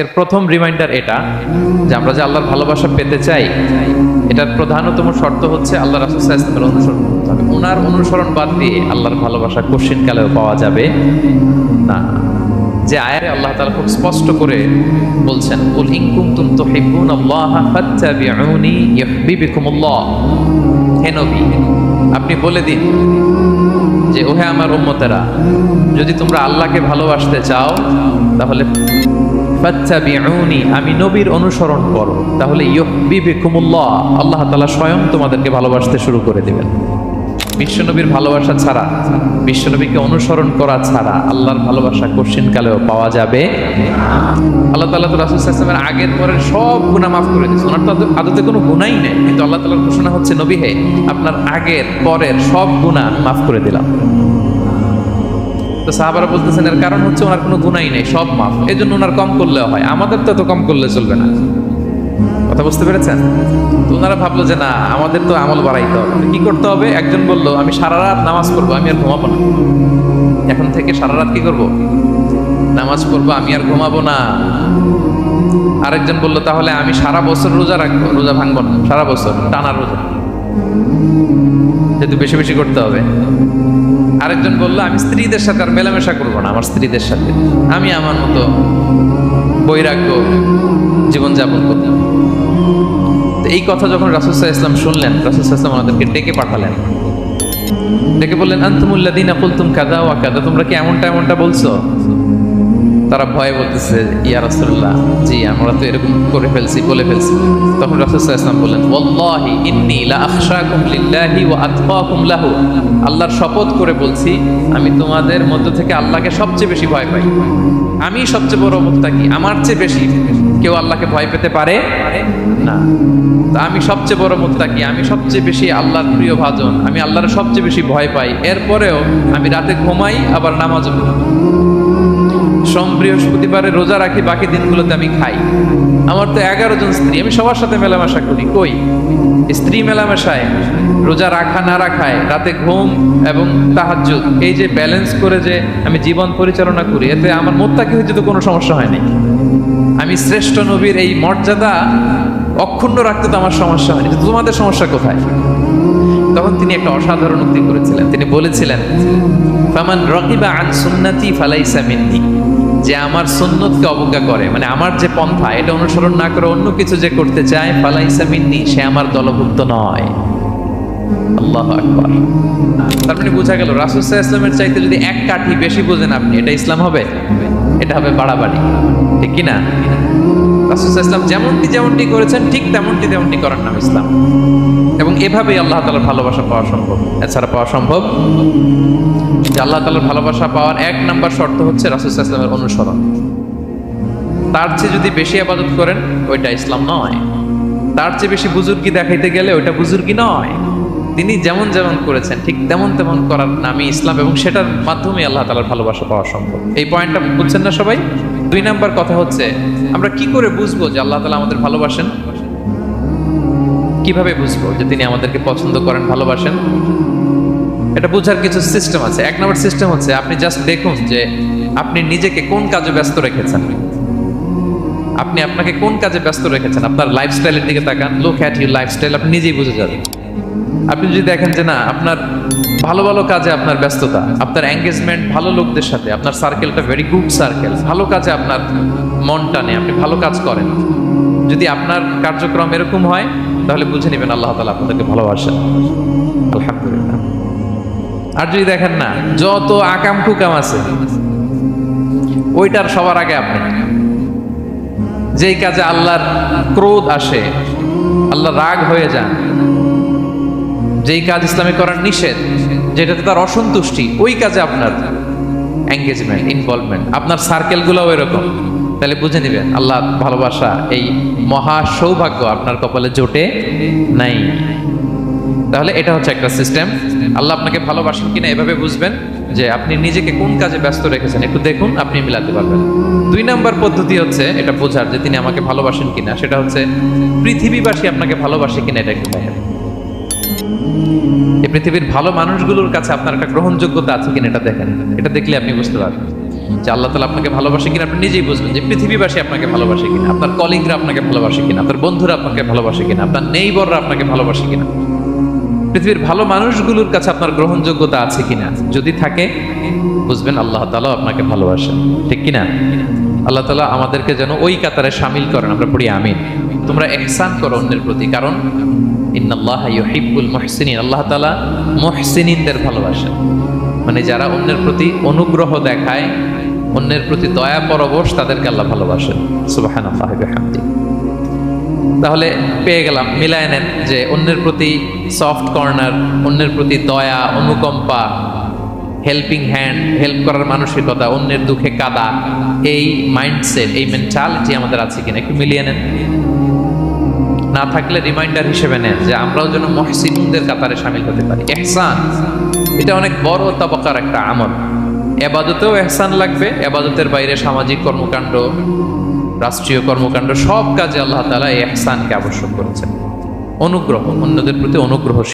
এর প্রথম রিমাইন্ডার এটা যে আমরা যে আল্লাহর ভালোবাসা পেতে চাই, এটার প্রধানতম শর্ত হচ্ছে আল্লাহ রাসূল সাল্লাল্লাহু আলাইহি ওয়াসাল্লামের অনুসরণ করতে হবে। ওনার অনুসরণ বাদ দিয়ে আল্লাহর ভালোবাসা কোশ্চিনকালেও পাওয়া যাবে না। যে আয়াতে আল্লাহ তাআলা খুব স্পষ্ট করে বলছেন, কুল ইন কুনতুম তুহিব্বুনাল্লাহা ফাত্তাবিউনি ইউহিব্বুকুমুল্লাহ। হে নবী, আপনি বলে দিন যে ওহে আমার উম্মতেরা, যদি তোমরা আল্লাহকে ভালোবাসতে চাও তাহলে ফাত্তাবিউনি, আমি নবীর অনুসরণ করো, তাহলে ইউহিব্বুকুমুল্লাহ, আল্লাহ তাআলা স্বয়ং তোমাদেরকে ভালোবাসতে শুরু করে দিবেন। বিশ্বনবীর ভালোবাসা ছাড়া, বিশ্বনবীকে অনুসরণ করা ছাড়া আল্লাহর ভালোবাসা কোশ্চিনকালেও পাওয়া যাবে। আল্লাহ তাআলা তো রাসূল সাল্লাল্লাহু আলাইহি ওয়াসাল্লামের আগের পরের সব গুনাহ মাফ করে দিয়েছেন। ওনার তো আদতে কোনো গুনাহই নেই, কিন্তু আল্লাহ তাআলার ঘোষণা হচ্ছে, নবী হে, আপনার আগের পরের সব গুনাহ মাফ করে দিলাম। তো সাহাবারা বলতেছেন এর কারণ হচ্ছে ওনার কোনো গুনাহই নেই, সব মাফ, এই জন্য ওনার কম করলেও হয়, আমাদের তো এত কম করলে চলবে না। কথা বুঝতে পেরেছেন? তো ওনারা ভাবলো যে না, আমাদের তো আমল বাড়াইতে হবে। কি করতে হবে? একজন বলল, আমি সারা রাত নামাজ পড়বো, আমি আর ঘুমাবো না। এখন থেকে সারা রাত কি করব? নামাজ পড়বো, আমি আর ঘুমাবো না। আরেকজন বলল, তাহলে আমি সারা বছর রোজা রাখবো, রোজা ভাঙবো না, সারা বছর টানা রোজা, যেহেতু বেশি বেশি করতে হবে। আরেকজন বললো, আমি স্ত্রীদের সাথে আর মেলামেশা করবো না, আমার স্ত্রীদের সাথে আমি আমার মতো বৈরাগ্য জীবনযাপন করব। তো এই কথা যখন রাসূল সাল্লাল্লাহু আলাইহি ওয়াসাল্লাম শুনলেন, রাসূল সাল্লাল্লাহু আলাইহি ওয়াসাল্লাম ওনাদেরকে ডেকে পাঠালেন, ডেকে বললেন, আনতুমুল্লাযীনা কুলতুম কাযা ওয়া কাযা, তোমরা কি এমনটা এমনটা বলছো? তারা ভয়ে বলতেছে, ইয়া রাসূলুল্লাহ, জি আমরা তো এরকম করে ফেলছি, বলে ফেলছি। তখন রাসূল সাল্লাল্লাহু আলাইহি ওয়াসাল্লাম বললেন, ওয়াল্লাহি ইন্নী লা আখশাকুম লিল্লাহি ওয়া আতকাকুম লাহু, আল্লাহর শপথ করে বলছি, আমি তোমাদের মধ্য থেকে আল্লাহকে সবচেয়ে বেশি ভয় পাই। আমি সবচেয়ে বড় মুত্তাকি, আমার চেয়ে বেশি কেউ আল্লাহকে ভয় পেতে পারে না। তা আমি সবচেয়ে বড় মুত্তাকি, আমি সবচেয়ে বেশি আল্লাহর প্রিয় ভাজন, আমি আল্লাহর সবচেয়ে বেশি ভয় পাই। এরপরেও আমি রাতে ঘুমাই, আবার নামাজও পড়ি। সোম বৃহস্পতিবারে রোজা রাখি, বাকি দিনগুলোতে আমি খাই। আমার তো 11 জন স্ত্রী, আমি সবার সাথে মেলামেশা করি। কই স্ত্রী মেলামেশায়, রোজা রাখা না রাখায়, রাতে ঘুম এবং তাহাজ্জুদ, এই যে ব্যালেন্স করে যে আমি জীবন পরিচালনা করি, এতে আমার মুত্তাকি হইতে তো কোনো সমস্যা হয়নি। আমি শ্রেষ্ঠ নবীর এই মর্যাদা অক্ষুণ্ণ রাখতে তো আমার সমস্যা হয়নি, কিন্তু তোমাদের সমস্যা কোথায়? তখন তিনি একটা অসাধারণ উক্তি করেছিলেন। তিনি বলেছিলেন, ফামান রাগিবা আন সুন্নতি ফালাইসা মিন্নি, যে আমার সুন্নতকে অবজ্ঞা করে, মানে আমার যে পন্থা এটা অনুসরণ না করে অন্য কিছু যে করতে চায়, ফালাইসা মিন্নি, সে আমার দলভুক্ত নয়। আল্লাহু আকবার। তার মানে বোঝা গেল, রাসূল সাল্লাল্লাহু আলাইহি ওয়াসাল্লামের চাইতে যদি এক কাঠি বেশি বোঝেন আপনি, এটা ইসলাম হবে? এটা হবে বাড়াবাড়ি, ঠিক কি না? রাসূল সাল্লাল্লাহু আলাইহি ওয়াসাল্লাম যেমনটি করেছেন, ঠিক তেমনটি করার নাম ইসলাম। এবং এভাবেই আল্লাহ তাআলার ভালোবাসা পাওয়া সম্ভব। এছাড়া পাওয়া সম্ভব যে আল্লাহ তাআলার ভালোবাসা পাওয়ার 1 নাম্বার শর্ত হচ্ছে রাসূল সাল্লাল্লাহু আলাইহি ওয়াসাল্লামের অনুসরণ। তার চেয়ে যদি বেশি ইবাদত করেন, ওইটা ইসলাম নয়। তার চেয়ে বেশি বুজুর্গি দেখাইতে গেলে ওইটা বুজুর্গি নয়। তিনি যেমন যেমন করেছেন, ঠিক তেমন তেমন করার নামই ইসলাম, এবং সেটার মাধ্যমে আল্লাহ তাআলার ভালোবাসা পাওয়া সম্ভব। এই পয়েন্টটা বুঝছেন না সবাই? 2 নাম্বার কথা হচ্ছে, আমরা কি করে বুঝবো যে আল্লাহ তাআলা আমাদের ভালোবাসেন? কিভাবে বুঝবো যে তিনি আমাদেরকে পছন্দ করেন, ভালোবাসেন? এটা বোঝার কিছু সিস্টেম আছে। 1 নম্বর সিস্টেম হচ্ছে, আপনি জাস্ট দেখুন যে আপনি নিজেকে কোন কাজে ব্যস্ত রেখেছেন। আপনি আপনাকে কোন কাজে ব্যস্ত রেখেছেন, আপনার লাইফস্টাইলের দিকে তাকান, লুক অ্যাট ইউর লাইফস্টাইল, আপনি নিজেই বুঝে যাবেন। আপনি যদি দেখেন যে না, আপনার ভালো ভালো কাজে আপনার ব্যস্ততা, আপনার এঙ্গেজমেন্ট ভালো লোকদের সাথে, আপনার সার্কেলটা ভেরি গুড সার্কেল, ভালো কাজে আপনার মন টানে, আপনি ভালো কাজ করেন, যদি আপনার কার্যক্রম এরকম হয়, তাহলে বুঝে নেবেন আল্লাহ তাআলা আপনাদেরকে ভালোবাসেন। আলহামদুলিল্লাহ। আর যদি দেখেন না, যত আকাম কুকাম আছে, ওইটার সবার আগে আপনি, যেই কাজে আল্লাহর ক্রোধ আসে, আল্লাহ রাগ হয়ে যান, যেই কাজ ইসলামে করার নিষেধ, যেটাতে তার অসন্তুষ্টি, ওই কাজে আপনার এঙ্গেজমেন্ট, ইনভলভমেন্ট, আপনার সার্কেলগুলোও এরকম, তাহলে বুঝে নেবেন আল্লাহ ভালোবাসা, এই মহা সৌভাগ্য আপনার কপালে জোটে নাই। তাহলে এটা হচ্ছে একটা সিস্টেম। আল্লাহ আপনাকে ভালোবাসেন কিনা এভাবে বুঝবেন যে আপনি নিজেকে কোন কাজে ব্যস্ত রেখেছেন, একটু দেখুন, আপনি মিলাতে পারবেন। 2 নাম্বার পদ্ধতি হচ্ছে এটা বোঝার যে তিনি আমাকে ভালোবাসেন কিনা, সেটা হচ্ছে পৃথিবীবাসী আপনাকে ভালোবাসে কিনা, এটা একটু দেখেন। এই পৃথিবীর ভালো মানুষগুলোর কাছে আপনার একটা গ্রহণযোগ্যতা আছে কিনা, এটা দেখেন। এটা দেখলে আপনি বুঝতে পারবেন। যে আল্লাহ তাআলা আপনাকে ভালোবাসে কিনা আপনি নিজেই বুঝবেন, যে পৃথিবীবাসী আপনাকে ভালোবাসে কিনা, আপনার কলিগরা আপনাকে ভালোবাসে কিনা, আপনার বন্ধুরা আপনাকে ভালোবাসে কিনা, আপনার নেইবররা আপনাকে ভালোবাসে কিনা, পৃথিবীর ভালো মানুষগুলোর কাছে আপনার গ্রহণযোগ্যতা আছে কিনা। যদি থাকে বুঝবেন আল্লাহ তাআলা আপনাকে ভালোবাসেন, ঠিক কিনা? আল্লাহ তাআলা আমাদেরকে যেন ওই কাতারে শামিল করেন। আমরা পড়ি আমিন। তোমরা ইহসান করো অন্যের প্রতি, কারণ ইন্নাল্লাহা ইউহিব্বুল মুহসিনিন, আল্লাহ তাআলা মুহসিনিনদের ভালোবাসেন, মানে যারা অন্যের প্রতি অনুগ্রহ দেখায়, অন্যের প্রতি দয়া পরবশ, তাদেরকে আল্লাহ ভালোবাসেন। সুবহানাল্লাহি ওয়া বিহামদিহি। তাহলে পেয়ে গেলাম, মিলায় নেন যে অন্যের প্রতি সফট কর্নার, অন্যের প্রতি দয়া, অনুকম্পা, হেল্পিং হ্যান্ড, হেল্প করার মানসিকতা, অন্যের দুঃখে কাদা, এই মাইন্ডসেট, এই মেন্টালিটি আমাদের আছে কিনা একটু মিলিয়ে নেন। না থাকলে রিমাইন্ডার হিসেবে নেন যে আমরাও যেন মুহসিনদের কাতারে শামিল হতে পারি। ইহসান এটা অনেক বড় তবকার একটা আমল। ইবাদতেও ইহসান লাগবে, ইবাদতের বাইরে সামাজিক কর্মকাণ্ড, রাষ্ট্রীয় কর্মকাণ্ড, সব কাজে আল্লাহ তাআলা এই ইহসানকে আবশ্যক করেছেন। অনুগ্রহ, অন্যদের প্রতি অনুগ্রহ।